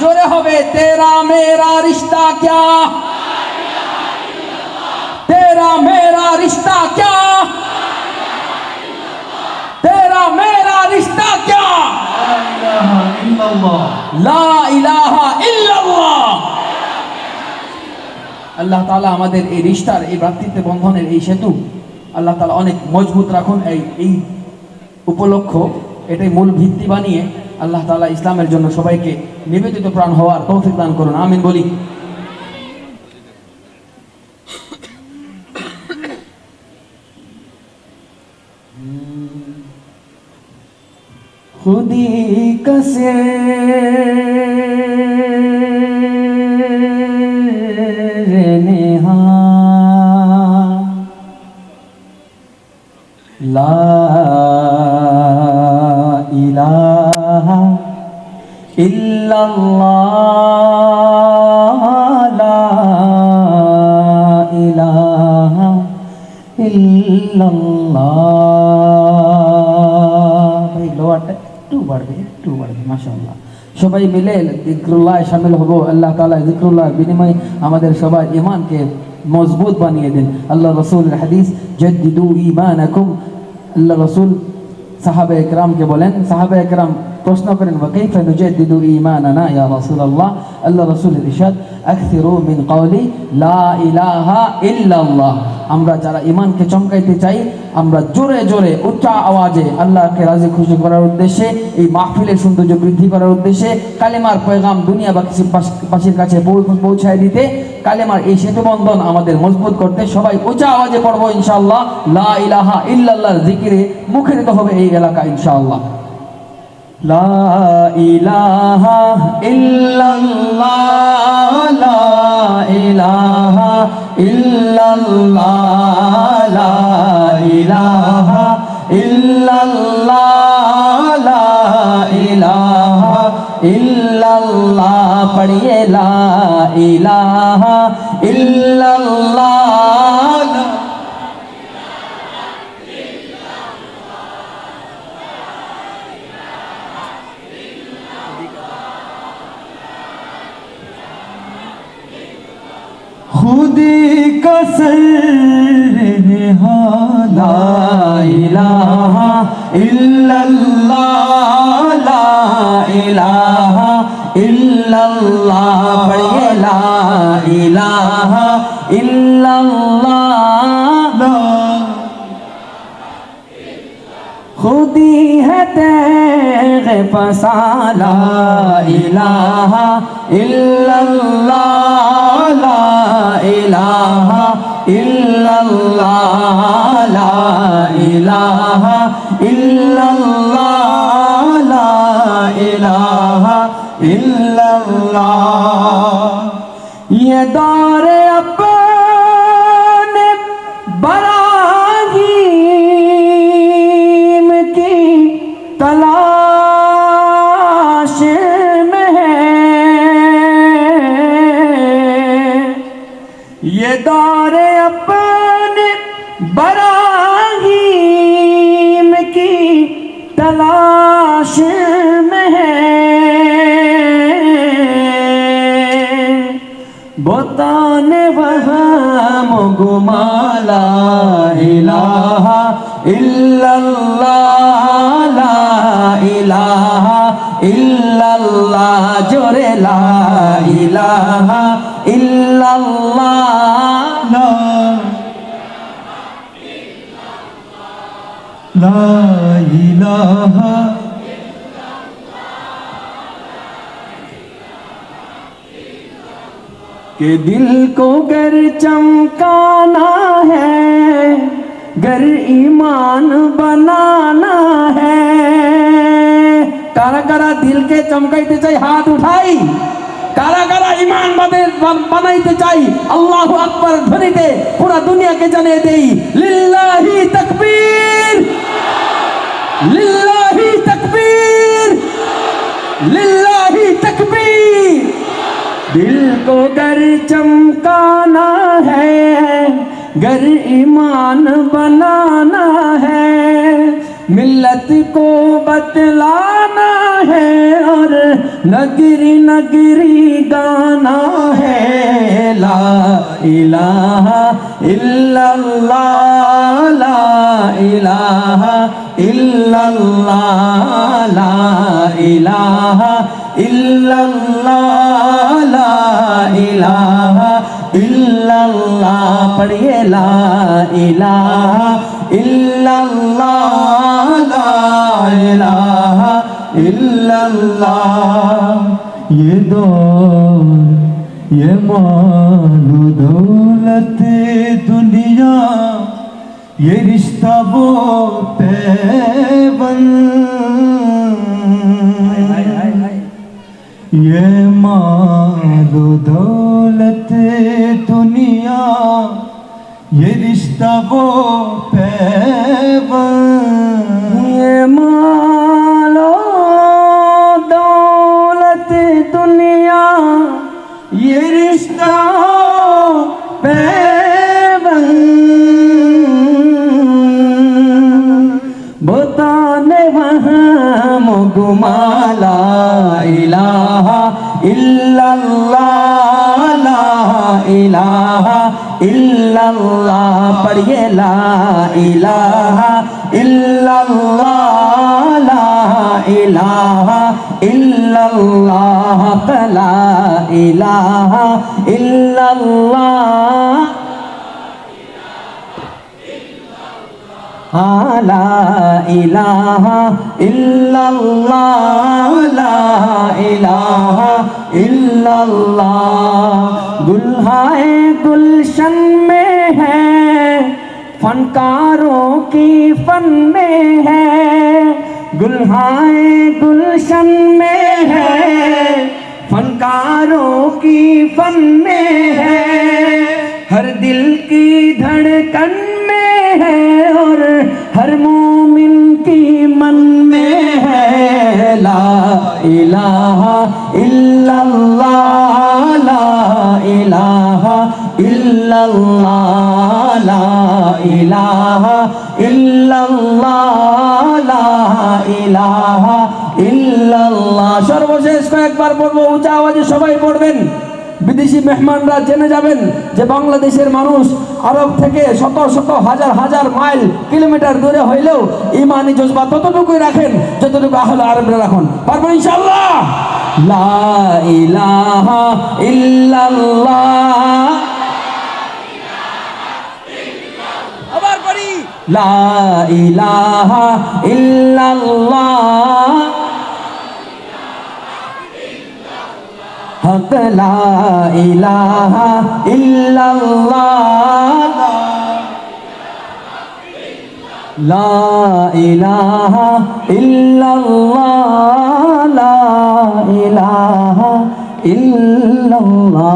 जोरे होवे तेरा मेरा रिश्ता क्या, तेरा मेरा रिश्ता क्या, तेरा मेरा रिश्ता क्या, ला इलाहा इल्लाल्लाह। আল্লাহ তাআলা আমাদের এই রিশতার, এই ভ্রাতৃত্ব বন্ধনের এই সেতু আল্লাহ তাআলা অনেক মজবুত রাখুন। এই উপলক্ষ, এটাই মূল ভিত্তি বানিয়ে আল্লাহ তাআলা ইসলামের জন্য সবাইকে নিবেদিত প্রাণ হওয়ার তৌফিক দান করুন, আমিন বলি। खुदी कसे नेहा ला इलाहा इल्लल्लाह, ला इलाहा इल्लल्लाह। भाई लोआটা একটু বাড়বে মাশাআল্লাহ। সবাই মিলে যিকরুল্লাহ শামিল হব। আল্লাহ তাআলা যিকরুল্লাহ বিনিময়ে আমাদের সবার ঈমানকে মজবুত বানিয়ে দেন। আল্লাহ রাসূলের হাদিস জাদ্দিদু ঈমানাকুম। আল্লাহ রাসূল সাহাবা একরামকে বলেন, সাহাবা একরাম প্রশ্ন করেন ওয়াকাইফা নুজাদ্দিদু ঈমানানা ইয়া রাসূলুল্লাহ। আল্লাহ রাসূলের ইরশাদ আকসিরু মিন কওলি লা ইলাহা ইল্লাল্লাহ। আমরা যারা ঈমানকে চমকাইতে চাই, আমরা জোরে জোরে উচ্চ আওয়াজে আল্লাহকে রাজি খুশি করার উদ্দেশ্যে, এই মাহফিলের সৌন্দর্য বৃদ্ধি করার উদ্দেশ্যে, কালেমার পয়গাম দুনিয়াবাসীর কাছে পৌঁছায় দিতে, কালেমার এই সেতুবন্ধন আমাদের মজবুত করতে সবাই উচ্চ আওয়াজে পড়বো ইনশাআল্লাহ। লা ইলাহা ইল্লাল্লাহর জিকিরে মুখরিত হবে এই এলাকা ইনশাআল্লাহ। লা ইলাহা ইল্লাল্লাহ, লা ইলাহা ইল্লাল্লাহ, লা ইলাহা ইল্লাল্লাহ, লা ইলাহা ইল্লাল্লাহ। পড়িয়ে লা ইলাহা ইল্লাল্লাহ। खुदी कसर ला इलाहा इल्लल्लाह, ला इलाहा इल्लल्लाह। पढ़िए ला इलाहा इल्लल्लाह। खुदी है तेग फसा, ला इलाहा इल्लल्लाह, ला इलाहा इल्लल्लाह, ला इलाहा इल्लल्लाह, ला इलाहा इल्लल्लाह। ये दौरे अपने बराहीम की तलाश में है, ये दौरे अपने बराहीम की तलाश में है। बताने वहम गुमा, ला इलाहा इल्लल्लाह, ला इलाहा इल्लल्लाह। जोरे ला इलाहा इल्लल्लाह, ला इलाहा। कि दिल को गर चमकाना है, गर ईमान बनाना है। कारा कारा दिल के चमकाइते चाই हाथ उठाई, कारा कारा ईमान बनाइते চাই আল্লাহু আকবার ধ্বনিতে পুরা দুনিয়াকে জানিয়ে দেই লিল্লাহি তাকবীর, লিল্লাহি তাকবীর, लिल्लाही तकबीर। दिल को गर चमकाना है, गर ईमान बनाना है, मिल्लत को बतलाना है और नगरी नगरी गाना है। ला इलाहा इल्लल्लाह, ला इलाहा इल्लल्लाह, ला इलाहा इल्लल्लाह, ला इलाहा इल्लल्लाह। पढ़िए ला इलाहा इल्लल्लाह, ला इलाहा इल्लल्लाह। ये दौर ये मालो दौलत दुनिया, ये रिश्ता वो पैबंद, ये मालो दौलत दुनिया, ये रिश्ता वो पैबंद। ये मालो दौलत दुनिया, ये रिश्ता पैबंद। बताने वहाँ मुगमा ला इलाहा इल्लल्लाह, ला इलाहा इल्लल्लाह। पढ़िए ला इलाहा इल्लल्लाह, ला इलाहा इल्लल्लाह, ला इलाहा इल्लल्लाह, ला इलाहा इल्लल्लाह, ला इलाहा इल्लल्लाह। गुल्हाए गुलशन में है, फनकारों की फन में है। गुल्हाए गुलशन में है, फनकारों की फन में है। हर दिल की धड़कन में है और हर मोमिन की मन में है। ला इलाहा इल्लल्लाह, ला इलाहा इल्लल्लाह, ला इलाहा इल्लल्लाह, ला इलाहा ইল্লাল্লাহ। সর্বশেষ কয়েকবার বলবো, উঁচা আওয়াজে সবাই পড়বেন। বিদেশি মেহমানরা জেনে যাবেন যে বাংলাদেশের মানুষ আরব থেকে শত শত হাজার হাজার মাইল কিলোমিটার দূরে হইলেও ইমানি জজবা ততটুকুই রাখেন যতটুকু আহলে আরবরা রাখেন। পারবেন ইনশাআল্লাহ? লা ইলাহা ইল্লাল্লাহ, আবার পড়ি লা ইলাহা ইল্লাল্লাহ, হক লা ইলাহা ইল্লাল্লাহ, লা ইলাহা ইল্লাল্লাহ, লা ইলাহা ইল্লাল্লাহ।